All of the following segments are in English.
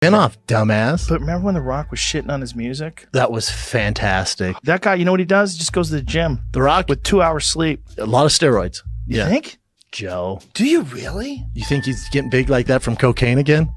Spinoff, dumbass. But remember when The Rock was shitting on his music? That was fantastic. That guy, you know what he does? He just goes to the gym. The Rock with 2 hours sleep. A lot of steroids. You think? Joe. Do you really? You think he's getting big like that from cocaine again?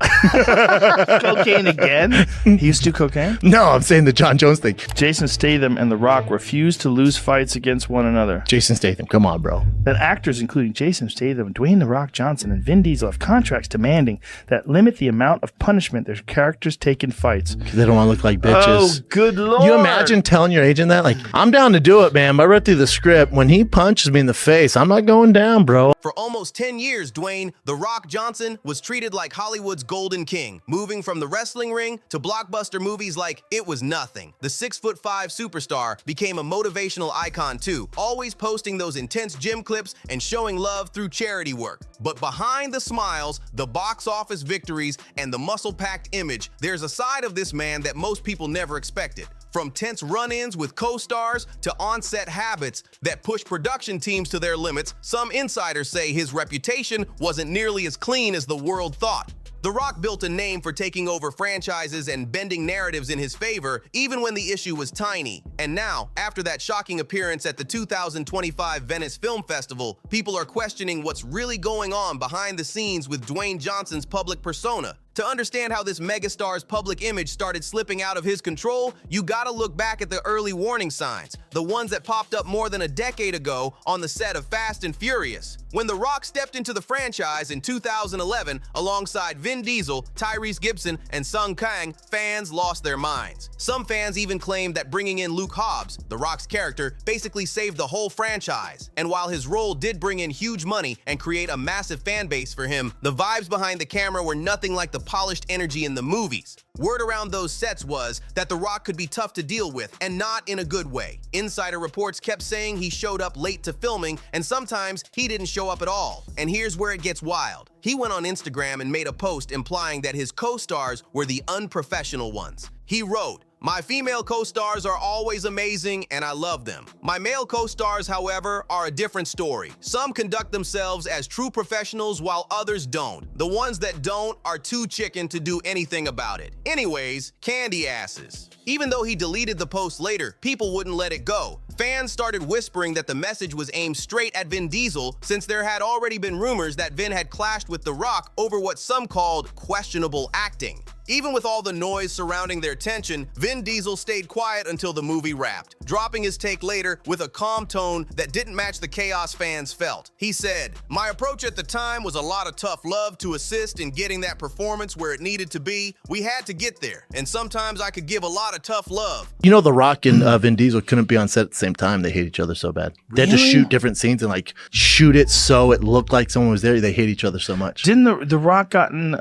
Cocaine again? He used to do cocaine? No, I'm saying the John Jones thing. Jason Statham and The Rock refuse to lose fights against one another. Jason Statham, come on, bro. That actors including Jason Statham, Dwayne "The Rock" Johnson, and Vin Diesel have contracts demanding that limit the amount of punishment their characters take in fights. Because they don't want to look like bitches. Oh, good lord. You imagine telling your agent that? Like, I'm down to do it, man. But I read through the script. When he punches me in the face, I'm not going down, bro. For almost 10 years, Dwayne "The Rock" Johnson was treated like Hollywood's golden king, moving from the wrestling ring to blockbuster movies like it was nothing. The 6'5" superstar became a motivational icon too, always posting those intense gym clips and showing love through charity work. But behind the smiles, the box office victories, and the muscle-packed image, there's a side of this man that most people never expected. From tense run-ins with co-stars to on-set habits that push production teams to their limits, some insiders say his reputation wasn't nearly as clean as the world thought. The Rock built a name for taking over franchises and bending narratives in his favor, even when the issue was tiny. And now, after that shocking appearance at the 2025 Venice Film Festival, people are questioning what's really going on behind the scenes with Dwayne Johnson's public persona. To understand how this megastar's public image started slipping out of his control, you gotta look back at the early warning signs, the ones that popped up more than a decade ago on the set of Fast and Furious. When The Rock stepped into the franchise in 2011 alongside Vin Diesel, Tyrese Gibson, and Sung Kang, fans lost their minds. Some fans even claimed that bringing in Luke Hobbs, The Rock's character, basically saved the whole franchise. And while his role did bring in huge money and create a massive fan base for him, the vibes behind the camera were nothing like the polished energy in the movies. Word around those sets was that The Rock could be tough to deal with, and not in a good way. Insider reports kept saying he showed up late to filming, and sometimes he didn't show up at all. And here's where it gets wild. He went on Instagram and made a post implying that his co-stars were the unprofessional ones. He wrote, "My female co-stars are always amazing and I love them. My male co-stars, however, are a different story. Some conduct themselves as true professionals while others don't. The ones that don't are too chicken to do anything about it. Anyways, candy asses." Even though he deleted the post later, people wouldn't let it go. Fans started whispering that the message was aimed straight at Vin Diesel, since there had already been rumors that Vin had clashed with The Rock over what some called questionable acting. Even with all the noise surrounding their tension, Vin Diesel stayed quiet until the movie wrapped, dropping his take later with a calm tone that didn't match the chaos fans felt. He said, "My approach at the time was a lot of tough love to assist in getting that performance where it needed to be. We had to get there, and sometimes I could give a lot of tough love." You know, The Rock and Vin Diesel couldn't be on set at the same time. They hate each other so bad. They had to shoot different scenes and like shoot it so it looked like someone was there. They hate each other so much. Didn't the Rock gotten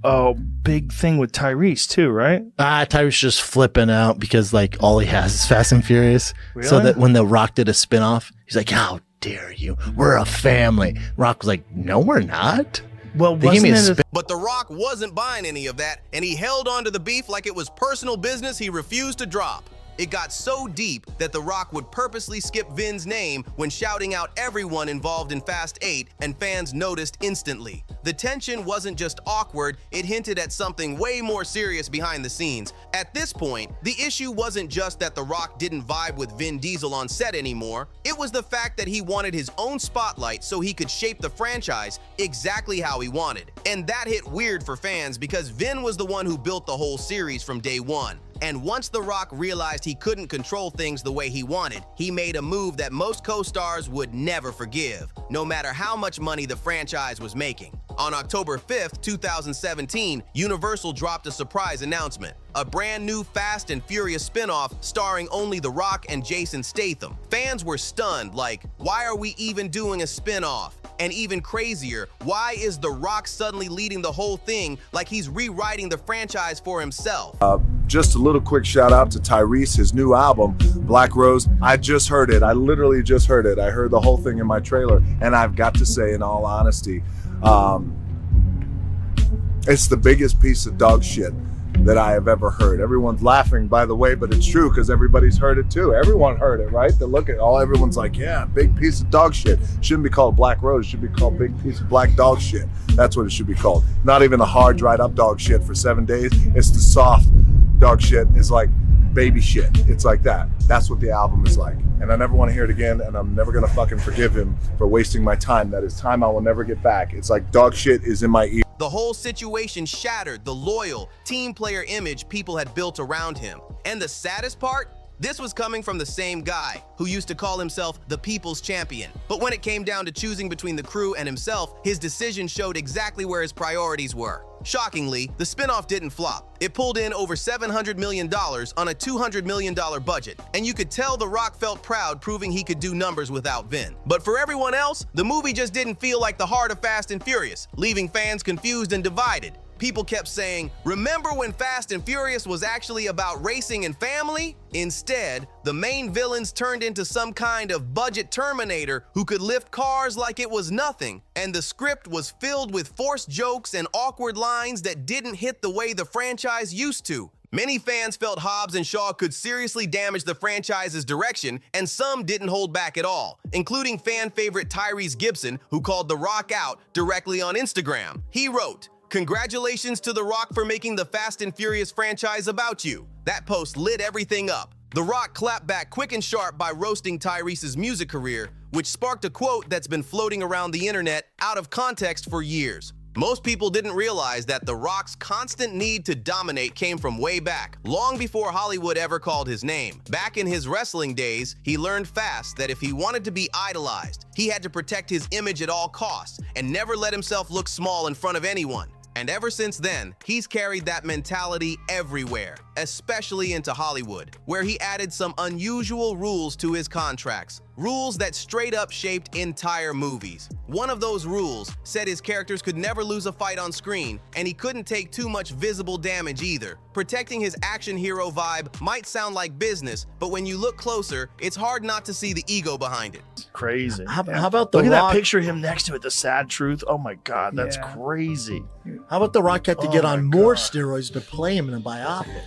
a big thing with Tyrese too, right? Tyrese just flipping out because like all he has is Fast and Furious. Really? So that when The Rock did a spinoff, he's like, "How dare you? We're a family." Rock was like, "No, we're not." Well, They gave me a wasn't it But The Rock wasn't buying any of that, and he held on to the beef like it was personal business he refused to drop. It got so deep that The Rock would purposely skip Vin's name when shouting out everyone involved in Fast 8, and fans noticed instantly. The tension wasn't just awkward, it hinted at something way more serious behind the scenes. At this point, the issue wasn't just that The Rock didn't vibe with Vin Diesel on set anymore, it was the fact that he wanted his own spotlight so he could shape the franchise exactly how he wanted. And that hit weird for fans because Vin was the one who built the whole series from day one. And once The Rock realized he couldn't control things the way he wanted, he made a move that most co-stars would never forgive, no matter how much money the franchise was making. On October 5th, 2017, Universal dropped a surprise announcement, a brand new Fast and Furious spin-off starring only The Rock and Jason Statham. Fans were stunned, like, why are we even doing a spin-off? And even crazier, why is The Rock suddenly leading the whole thing like he's rewriting the franchise for himself? Just a little quick shout out to Tyrese, his new album, Black Rose. I just heard it. I literally just heard it. I heard the whole thing in my trailer. And I've got to say, in all honesty, it's the biggest piece of dog shit that I have ever heard. Everyone's laughing, by the way, but it's true because everybody's heard it too. Everyone heard it, right? They look at everyone's like, yeah, big piece of dog shit. Shouldn't be called Black Rose. It should be called big piece of black dog shit. That's what it should be called. Not even the hard, dried up dog shit for 7 days. It's the soft dog shit. It's like baby shit. It's like that. That's what the album is like. And I never want to hear it again, and I'm never gonna fucking forgive him for wasting my time. That is time I will never get back. It's like dog shit is in my ear. The whole situation shattered the loyal team player image people had built around him. And the saddest part? This was coming from the same guy who used to call himself the people's champion. But when it came down to choosing between the crew and himself, his decision showed exactly where his priorities were. Shockingly, the spinoff didn't flop. It pulled in over $700 million on a $200 million budget, and you could tell The Rock felt proud, proving he could do numbers without Vin. But for everyone else, the movie just didn't feel like the heart of Fast and Furious, leaving fans confused and divided. People kept saying, remember when Fast and Furious was actually about racing and family? Instead, the main villains turned into some kind of budget Terminator who could lift cars like it was nothing, and the script was filled with forced jokes and awkward lines that didn't hit the way the franchise used to. Many fans felt Hobbs and Shaw could seriously damage the franchise's direction, and some didn't hold back at all, including fan favorite Tyrese Gibson, who called The Rock out directly on Instagram. He wrote, "Congratulations to The Rock for making the Fast and Furious franchise about you." That post lit everything up. The Rock clapped back quick and sharp by roasting Tyrese's music career, which sparked a quote that's been floating around the internet out of context for years. Most people didn't realize that The Rock's constant need to dominate came from way back, long before Hollywood ever called his name. Back in his wrestling days, he learned fast that if he wanted to be idolized, he had to protect his image at all costs and never let himself look small in front of anyone. And ever since then, he's carried that mentality everywhere, especially into Hollywood, where he added some unusual rules to his contracts, rules that straight up shaped entire movies. One of those rules said his characters could never lose a fight on screen, and he couldn't take too much visible damage either. Protecting his action hero vibe might sound like business, but when you look closer, it's hard not to see the ego behind it. Crazy. How about The Look at Rock? that picture of him next to it, the sad truth. Oh my God, that's crazy. How about The Rock had to Oh get my on more God. steroids to play him in a biopic?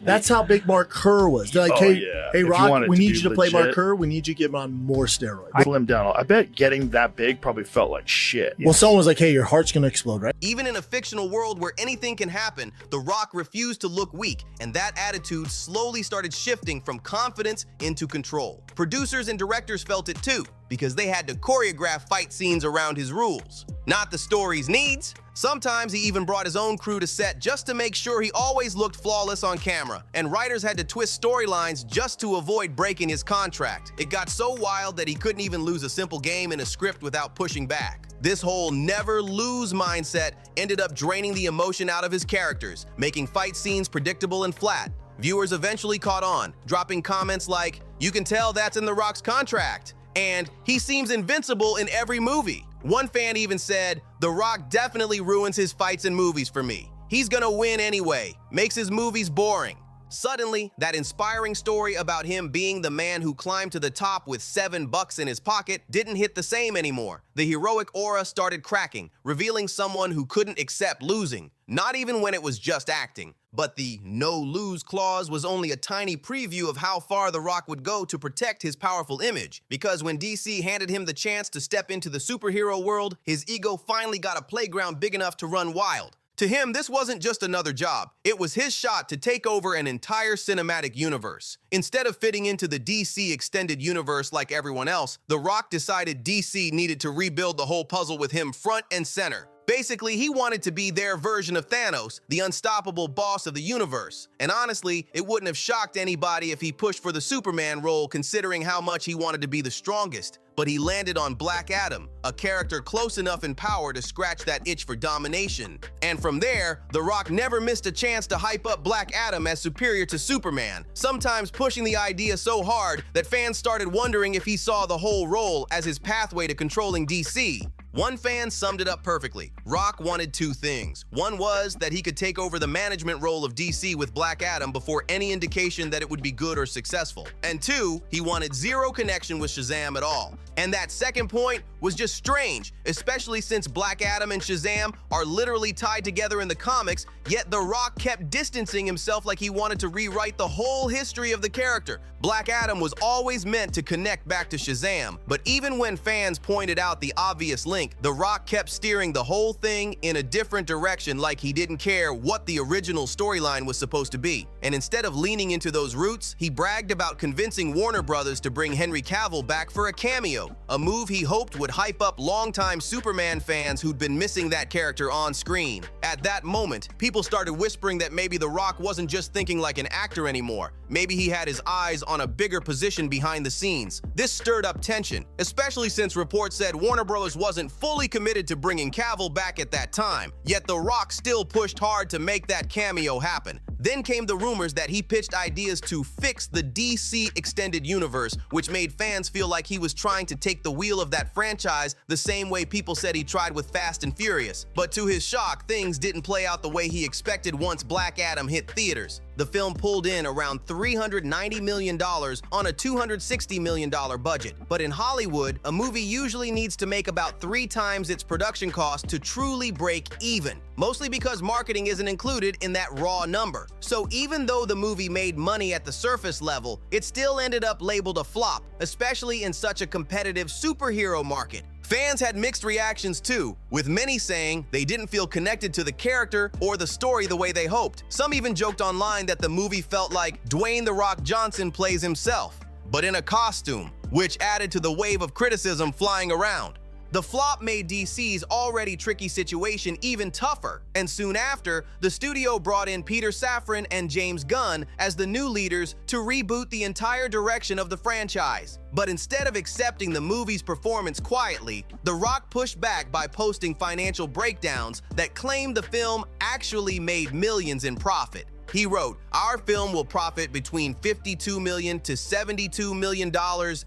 That's how big Mark Kerr was. They're like, Oh, hey, yeah. hey, If you Rock, want it we to need be you to play Mark legit. Kerr. We need you to get him on more steroids. I slimmed down. I bet getting that big probably felt like shit. Well, someone was like, hey, your heart's going to explode, right? Even in a fictional world where anything can happen, The Rock refused to look weak, and that attitude slowly started shifting from confidence into control. Producers and directors felt it too, because they had to choreograph fight scenes around his rules, not the story's needs. Sometimes he even brought his own crew to set just to make sure he always looked flawless on camera, and writers had to twist storylines just to avoid breaking his contract. It got so wild that he couldn't even lose a simple game in a script without pushing back. This whole never lose mindset ended up draining the emotion out of his characters, making fight scenes predictable and flat. Viewers eventually caught on, dropping comments like, "You can tell that's in The Rock's contract," and "He seems invincible in every movie." One fan even said, "The Rock definitely ruins his fights in movies for me. He's gonna win anyway, makes his movies boring." Suddenly, that inspiring story about him being the man who climbed to the top with $7 in his pocket didn't hit the same anymore. The heroic aura started cracking, revealing someone who couldn't accept losing, not even when it was just acting. But the no-lose clause was only a tiny preview of how far The Rock would go to protect his powerful image, because when DC handed him the chance to step into the superhero world, his ego finally got a playground big enough to run wild. To him, this wasn't just another job. It was his shot to take over an entire cinematic universe. Instead of fitting into the DC extended universe like everyone else, The Rock decided DC needed to rebuild the whole puzzle with him front and center. Basically, he wanted to be their version of Thanos, the unstoppable boss of the universe. And honestly, it wouldn't have shocked anybody if he pushed for the Superman role, considering how much he wanted to be the strongest. But he landed on Black Adam, a character close enough in power to scratch that itch for domination. And from there, The Rock never missed a chance to hype up Black Adam as superior to Superman, sometimes pushing the idea so hard that fans started wondering if he saw the whole role as his pathway to controlling DC. One fan summed it up perfectly. Rock wanted two things. One was that he could take over the management role of DC with Black Adam before any indication that it would be good or successful. And two, he wanted zero connection with Shazam at all. And that second point was just strange, especially since Black Adam and Shazam are literally tied together in the comics, yet The Rock kept distancing himself like he wanted to rewrite the whole history of the character. Black Adam was always meant to connect back to Shazam, but even when fans pointed out the obvious link, The Rock kept steering the whole thing in a different direction like he didn't care what the original storyline was supposed to be. And instead of leaning into those roots, he bragged about convincing Warner Brothers to bring Henry Cavill back for a cameo, a move he hoped would hype up longtime Superman fans who'd been missing that character on screen. At that moment, people started whispering that maybe The Rock wasn't just thinking like an actor anymore. Maybe he had his eyes on a bigger position behind the scenes. This stirred up tension, especially since reports said Warner Brothers wasn't fully committed to bringing Cavill back at that time, yet The Rock still pushed hard to make that cameo happen. Then came the rumors that he pitched ideas to fix the DC extended universe, which made fans feel like he was trying to take the wheel of that franchise the same way people said he tried with Fast and Furious. But to his shock, things didn't play out the way he expected once Black Adam hit theaters. The film pulled in around $390 million on a $260 million budget. But in Hollywood, a movie usually needs to make about 3 times its production cost to truly break even, mostly because marketing isn't included in that raw number. So even though the movie made money at the surface level, it still ended up labeled a flop, especially in such a competitive superhero market. Fans had mixed reactions too, with many saying they didn't feel connected to the character or the story the way they hoped. Some even joked online that the movie felt like Dwayne "The Rock" Johnson plays himself, but in a costume, which added to the wave of criticism flying around. The flop made DC's already tricky situation even tougher, and soon after, the studio brought in Peter Safran and James Gunn as the new leaders to reboot the entire direction of the franchise. But instead of accepting the movie's performance quietly, The Rock pushed back by posting financial breakdowns that claimed the film actually made millions in profit. He wrote, "Our film will profit between $52 million to $72 million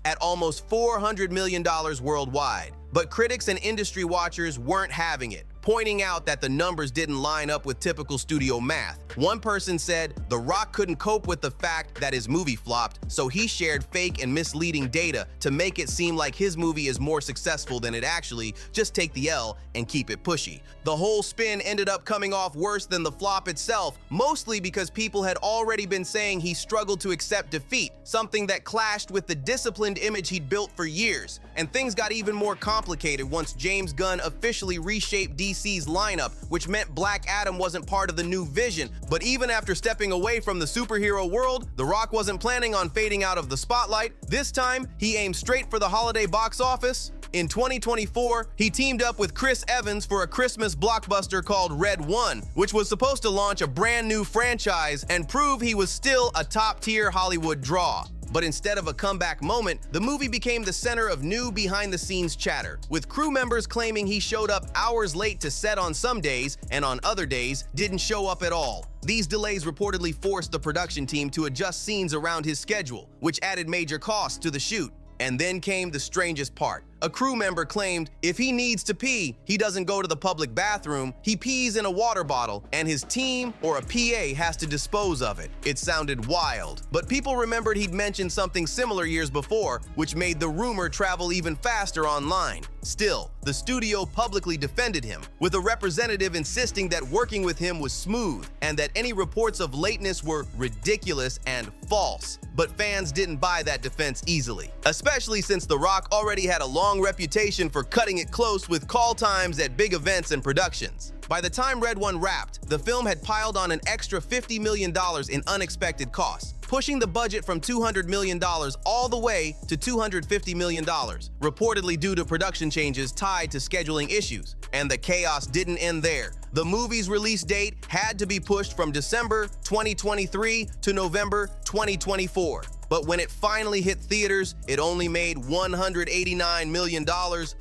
at almost $400 million worldwide." But critics and industry watchers weren't having it, pointing out that the numbers didn't line up with typical studio math. One person said The Rock couldn't cope with the fact that his movie flopped, so he shared fake and misleading data to make it seem like his movie is more successful than it actually, just take the L and keep it pushy. The whole spin ended up coming off worse than the flop itself, mostly because people had already been saying he struggled to accept defeat, something that clashed with the disciplined image he'd built for years. And things got even more complicated once James Gunn officially reshaped DC's lineup, which meant Black Adam wasn't part of the new vision. But even after stepping away from the superhero world, The Rock wasn't planning on fading out of the spotlight. This time, he aimed straight for the holiday box office. In 2024, he teamed up with Chris Evans for a Christmas blockbuster called Red One, which was supposed to launch a brand new franchise and prove he was still a top-tier Hollywood draw. But instead of a comeback moment, the movie became the center of new behind-the-scenes chatter, with crew members claiming he showed up hours late to set on some days, and on other days, didn't show up at all. These delays reportedly forced the production team to adjust scenes around his schedule, which added major costs to the shoot. And then came the strangest part. A crew member claimed if he needs to pee, he doesn't go to the public bathroom, he pees in a water bottle, and his team or a PA has to dispose of it. It sounded wild. But people remembered he'd mentioned something similar years before, which made the rumor travel even faster online. Still, the studio publicly defended him, with a representative insisting that working with him was smooth, and that any reports of lateness were ridiculous and false. But fans didn't buy that defense easily, especially since The Rock already had a long reputation for cutting it close with call times at big events and productions. By the time Red One wrapped, the film had piled on an extra $50 million in unexpected costs, pushing the budget from $200 million all the way to $250 million, reportedly due to production changes tied to scheduling issues. And the chaos didn't end there. The movie's release date had to be pushed from December 2023 to November 2024. But when it finally hit theaters, it only made $189 million,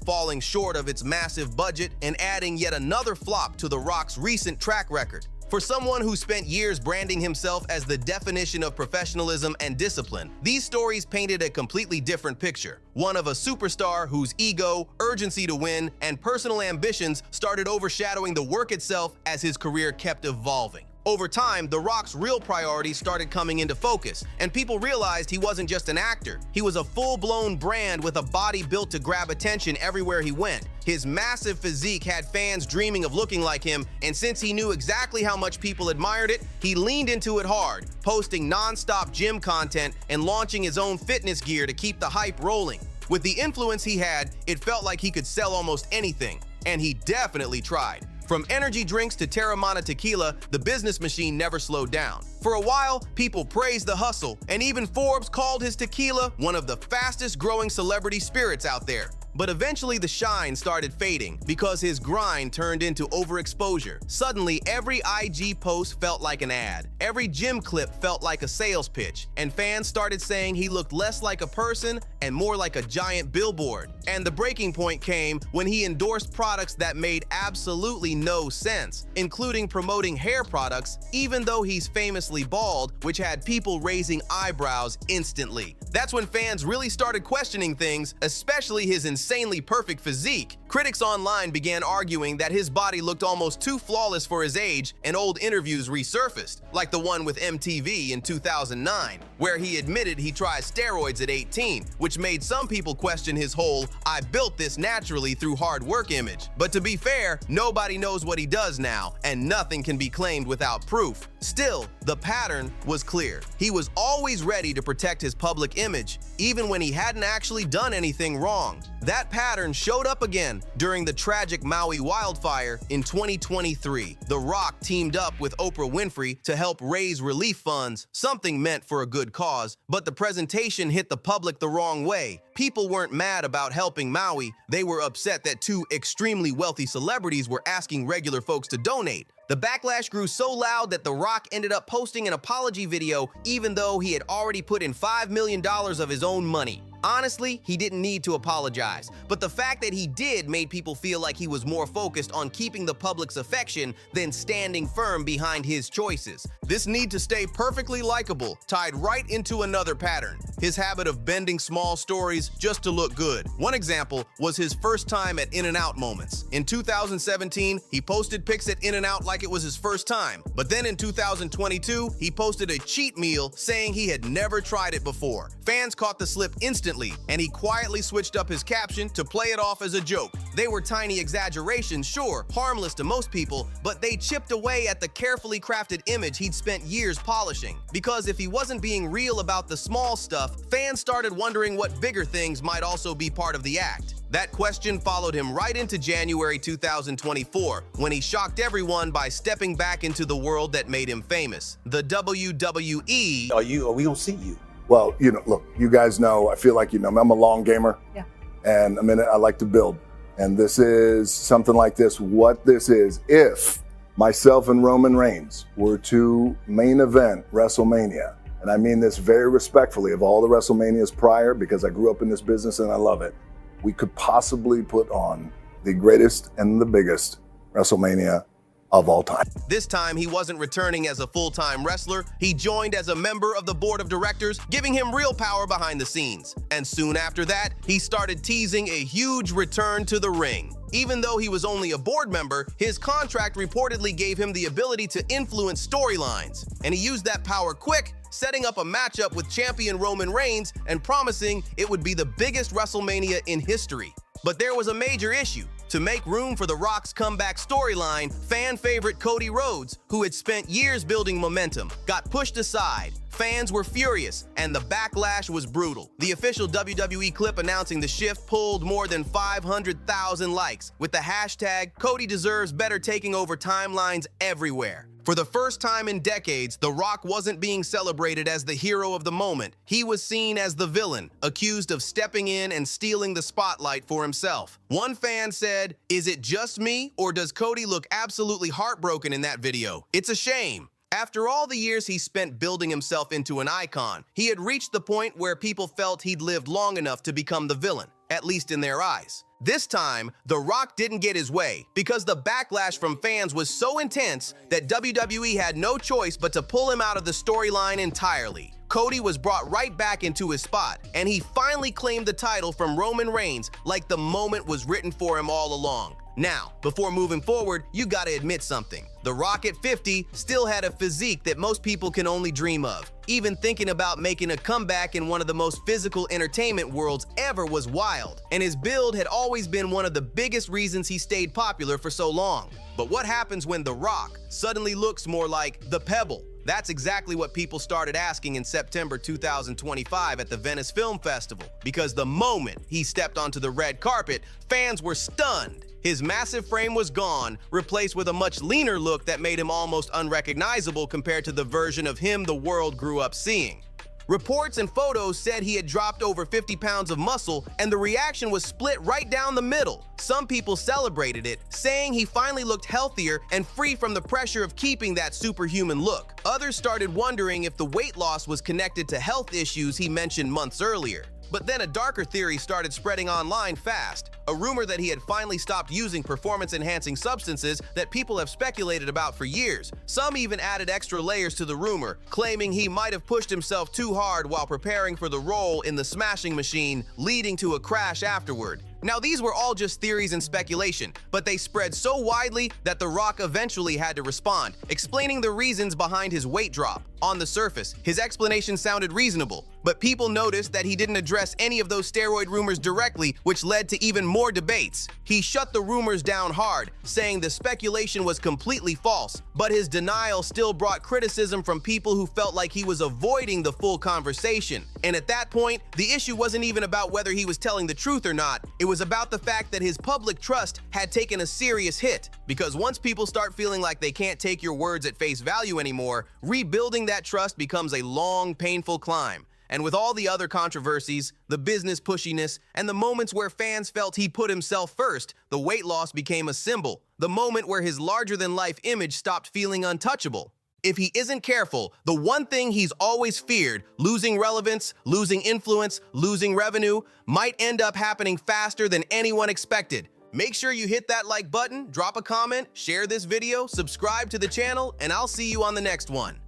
falling short of its massive budget and adding yet another flop to The Rock's recent track record. For someone who spent years branding himself as the definition of professionalism and discipline, these stories painted a completely different picture. One of a superstar whose ego, urgency to win, and personal ambitions started overshadowing the work itself as his career kept evolving. Over time, The Rock's real priorities started coming into focus, and people realized he wasn't just an actor. He was a full-blown brand with a body built to grab attention everywhere he went. His massive physique had fans dreaming of looking like him, and since he knew exactly how much people admired it, he leaned into it hard, posting non-stop gym content and launching his own fitness gear to keep the hype rolling. With the influence he had, it felt like he could sell almost anything, and he definitely tried. From energy drinks to Terramana tequila, the business machine never slowed down. For a while, people praised the hustle, and even Forbes called his tequila one of the fastest growing celebrity spirits out there. But eventually the shine started fading because his grind turned into overexposure. Suddenly, every IG post felt like an ad. Every gym clip felt like a sales pitch, and fans started saying he looked less like a person and more like a giant billboard. And the breaking point came when he endorsed products that made absolutely no sense, including promoting hair products, even though he's famously bald, which had people raising eyebrows instantly. That's when fans really started questioning things, especially his insanely perfect physique. Critics online began arguing that his body looked almost too flawless for his age, and old interviews resurfaced, like the one with MTV in 2009, where he admitted he tried steroids at 18, which made some people question his whole "I built this naturally through hard work" image. But to be fair, nobody knows what he does now, and nothing can be claimed without proof. Still, the pattern was clear. He was always ready to protect his public image, even when he hadn't actually done anything wrong. That pattern showed up again during the tragic Maui wildfire in 2023. The Rock teamed up with Oprah Winfrey to help raise relief funds, something meant for a good cause, but the presentation hit the public the wrong way. People weren't mad about helping Maui, they were upset that two extremely wealthy celebrities were asking regular folks to donate. The backlash grew so loud that The Rock ended up posting an apology video even though he had already put in $5 million of his own money. Honestly, he didn't need to apologize, but the fact that he did made people feel like he was more focused on keeping the public's affection than standing firm behind his choices. This need to stay perfectly likable tied right into another pattern: his habit of bending small stories just to look good. One example was his first time at In-N-Out moments. In 2017, he posted pics at In-N-Out like it was his first time, but then in 2022, he posted a cheat meal saying he had never tried it before. Fans caught the slip instantly, and he quietly switched up his caption to play it off as a joke. They were tiny exaggerations, sure, harmless to most people, but they chipped away at the carefully crafted image he'd spent years polishing. Because if he wasn't being real about the small stuff, fans started wondering what bigger things might also be part of the act. That question followed him right into January 2024, when he shocked everyone by stepping back into the world that made him famous, the WWE. Are we gonna see you? Well, look, you guys know, I feel like you know me. I'm a long gamer. Yeah. And I like to build. And this is something like this. What this is, if myself and Roman Reigns were to main event WrestleMania, and I mean this very respectfully of all the WrestleManias prior, because I grew up in this business and I love it, we could possibly put on the greatest and the biggest WrestleMania of all time. This time, he wasn't returning as a full-time wrestler. He joined as a member of the board of directors, giving him real power behind the scenes. And soon after that, he started teasing a huge return to the ring. Even though he was only a board member, his contract reportedly gave him the ability to influence storylines. And he used that power quick, setting up a matchup with champion Roman Reigns and promising it would be the biggest WrestleMania in history. But there was a major issue. To make room for The Rock's comeback storyline, fan favorite Cody Rhodes, who had spent years building momentum, got pushed aside. Fans were furious, and the backlash was brutal. The official WWE clip announcing the shift pulled more than 500,000 likes, with the hashtag Cody deserves better taking over timelines everywhere. For the first time in decades, The Rock wasn't being celebrated as the hero of the moment. He was seen as the villain, accused of stepping in and stealing the spotlight for himself. One fan said, "Is it just me, or does Cody look absolutely heartbroken in that video? It's a shame." After all the years he spent building himself into an icon, he had reached the point where people felt he'd lived long enough to become the villain. at least in their eyes. This time, The Rock didn't get his way because the backlash from fans was so intense that WWE had no choice but to pull him out of the storyline entirely. Cody was brought right back into his spot, and he finally claimed the title from Roman Reigns like the moment was written for him all along. Now, before moving forward, you gotta admit something. The Rock at 50 still had a physique that most people can only dream of. Even thinking about making a comeback in one of the most physical entertainment worlds ever was wild, and his build had always been one of the biggest reasons he stayed popular for so long. But what happens when The Rock suddenly looks more like the Pebble? That's exactly what people started asking in September 2025 at the Venice Film Festival, because the moment he stepped onto the red carpet, fans were stunned. His massive frame was gone, replaced with a much leaner look that made him almost unrecognizable compared to the version of him the world grew up seeing. Reports and photos said he had dropped over 50 pounds of muscle, and the reaction was split right down the middle. Some people celebrated it, saying he finally looked healthier and free from the pressure of keeping that superhuman look. Others started wondering if the weight loss was connected to health issues he mentioned months earlier. But then a darker theory started spreading online fast, a rumor that he had finally stopped using performance-enhancing substances that people have speculated about for years. Some even added extra layers to the rumor, claiming he might have pushed himself too hard while preparing for the role in the Smashing Machine, leading to a crash afterward. Now, these were all just theories and speculation, but they spread so widely that The Rock eventually had to respond, explaining the reasons behind his weight drop. On the surface, his explanation sounded reasonable, but people noticed that he didn't address any of those steroid rumors directly, which led to even more debates. He shut the rumors down hard, saying the speculation was completely false, but his denial still brought criticism from people who felt like he was avoiding the full conversation. And at that point, the issue wasn't even about whether he was telling the truth or not. It was about the fact that his public trust had taken a serious hit. Because once people start feeling like they can't take your words at face value anymore, rebuilding that trust becomes a long, painful climb. And with all the other controversies, the business pushiness, and the moments where fans felt he put himself first, the weight loss became a symbol. The moment where his larger-than-life image stopped feeling untouchable. If he isn't careful, the one thing he's always feared, losing relevance, losing influence, losing revenue, might end up happening faster than anyone expected. Make sure you hit that like button, drop a comment, share this video, subscribe to the channel, and I'll see you on the next one.